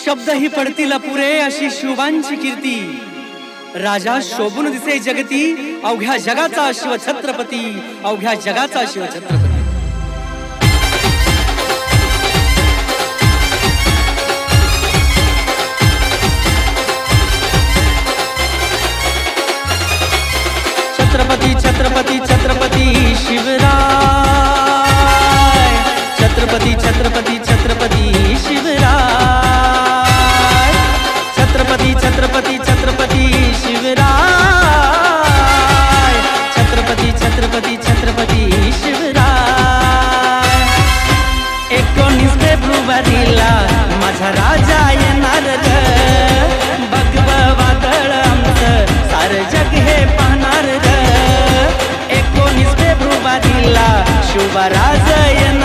शब्दही पडतील पुरे अशी शुभांची कीर्ती। राजा शोभून दिसे जगती, अवघ्या जगाचा शिवछत्रपती, अवघ्या जगाचा शिवछत्रपती। छत्रपती छत्रपती छत्रपती शिवराय, छत्रपती छत्रपती छत्रपती शिवराय, छत्रपती छत्रपती छत्रपती शिवराय, छत्रपती छत्रपती छत्रपती शिवराय। 19 फेब्रुवारीला माझा राजा येणार ग, भगव वादळ आमचं सारं जग हे पाहणार ग। 19 फेब्रुवारीला शुभराज येणार।